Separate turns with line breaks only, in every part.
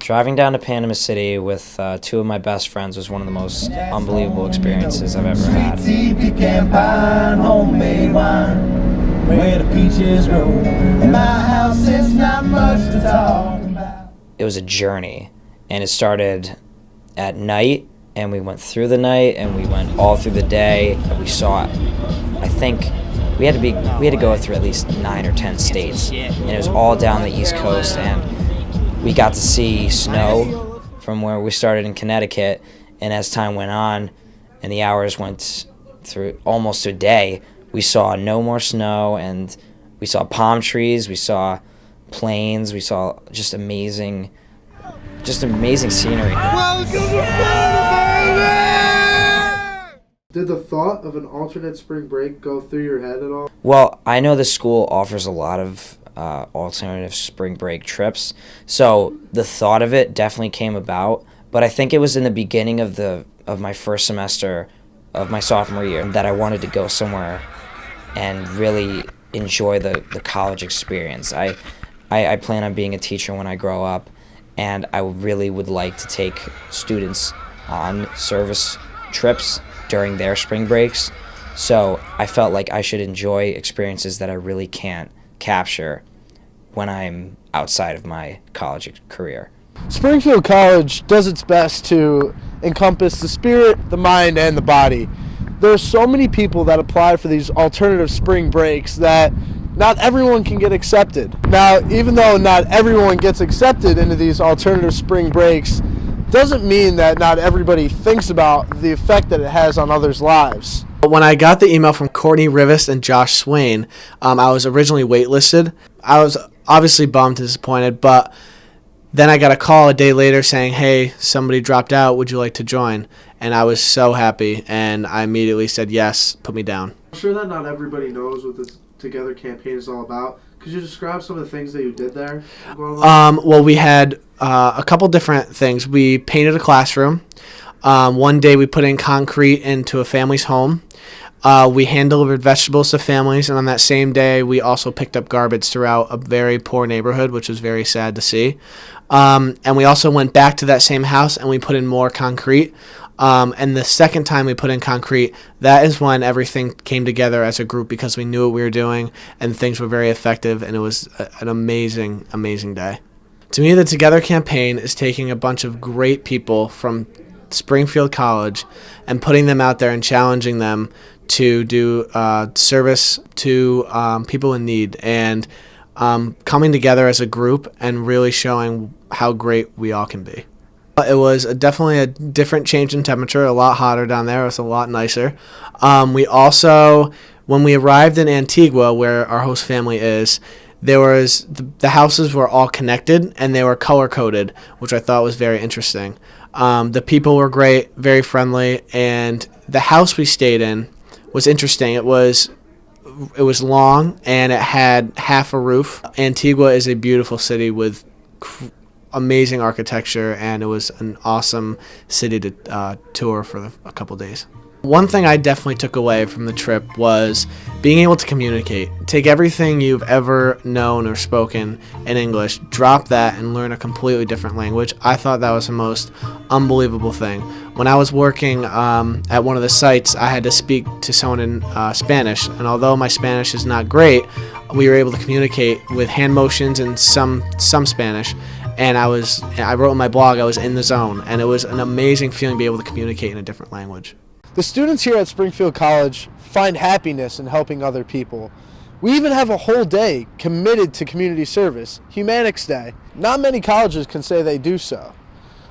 Driving down to Panama City with two of my best friends was one of the most unbelievable experiences I've ever had. Pecan pie, homemade wine, where the peaches grow. In my house, it's not much to talk about. It was a journey, and it started at night, and we went through the night, and we went all through the day. And we saw, I think, we had to go through at least 9 or 10 states, and it was all down the East Coast, and we got to see snow from where we started in Connecticut, and as time went on and the hours went through almost a day, we saw no more snow, and we saw palm trees, we saw plains, we saw just amazing scenery.
Welcome to Florida, baby!
Did the thought of an alternate spring break go through your head at all?
Well, I know the school offers a lot of alternative spring break trips, so the thought of it definitely came about, but I think it was in the beginning of my first semester of my sophomore year that I wanted to go somewhere and really enjoy the college experience. I plan on being a teacher when I grow up, and I really would like to take students on service trips during their spring breaks, so I felt like I should enjoy experiences that I really can't capture when I'm outside of my college career.
Springfield College does its best to encompass the spirit, the mind, and the body. There are so many people that apply for these alternative spring breaks that not everyone can get accepted. Now, even though not everyone gets accepted into these alternative spring breaks, doesn't mean that not everybody thinks about the effect that it has on others' lives.
When I got the email from Courtney Rivas and Josh Swain, I was originally waitlisted. I was obviously bummed and disappointed, but then I got a call a day later saying, hey, somebody dropped out, would you like to join? And I was so happy, and I immediately said yes, put me down.
I'm sure that not everybody knows what this Together campaign is all about. Could you describe some of the things that you did there?
Well, we had a couple different things. We painted a classroom. One day we put in concrete into a family's home. We hand-delivered vegetables to families, and on that same day, we also picked up garbage throughout a very poor neighborhood, which was very sad to see. And we also went back to that same house, and we put in more concrete. And the second time we put in concrete, that is when everything came together as a group because we knew what we were doing, and things were very effective, and it was an amazing, amazing day. To me, the Together campaign is taking a bunch of great people from Springfield College and putting them out there and challenging them to do service to people in need, and coming together as a group and really showing how great we all can be. It was definitely a different change in temperature, a lot hotter down there. It was a lot nicer. We also, when we arrived in Antigua, where our host family is, there was the houses were all connected and they were color-coded, which I thought was very interesting. The people were great, very friendly, and the house we stayed in was interesting. It was long and it had half a roof. Antigua is a beautiful city with amazing architecture, and it was an awesome city to tour for a couple days. One thing I definitely took away from the trip was being able to communicate. Take everything you've ever known or spoken in English, drop that, and learn a completely different language. I thought that was the most unbelievable thing. When I was working at one of the sites, I had to speak to someone in Spanish, and although my Spanish is not great, we were able to communicate with hand motions and some Spanish. And I wrote in my blog, I was in the zone, and it was an amazing feeling to be able to communicate in a different language.
The students here at Springfield College find happiness in helping other people. We even have a whole day committed to community service, Humanics Day. Not many colleges can say they do so.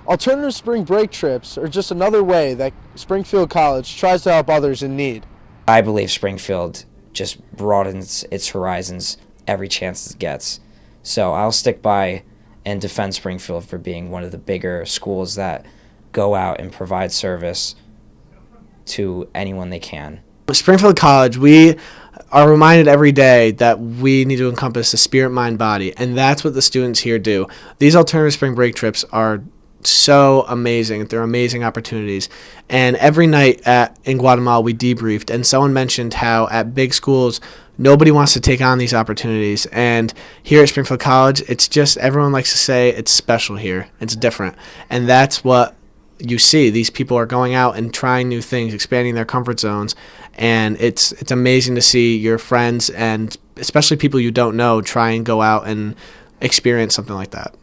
Alternative spring break trips are just another way that Springfield College tries to help others in need.
I believe Springfield just broadens its horizons every chance it gets. So I'll stick by and defend Springfield for being one of the bigger schools that go out and provide service to anyone they can.
Springfield College, we are reminded every day that we need to encompass the spirit, mind, body, and that's what the students here do. These alternative spring break trips are so amazing. They're amazing opportunities. And every night in Guatemala, we debriefed, and someone mentioned how at big schools, Nobody wants to take on these opportunities. And here at Springfield College, it's just, everyone likes to say it's special here. It's different. And that's what you see. These people are going out and trying new things, expanding their comfort zones. And it's amazing to see your friends and especially people you don't know try and go out and experience something like that.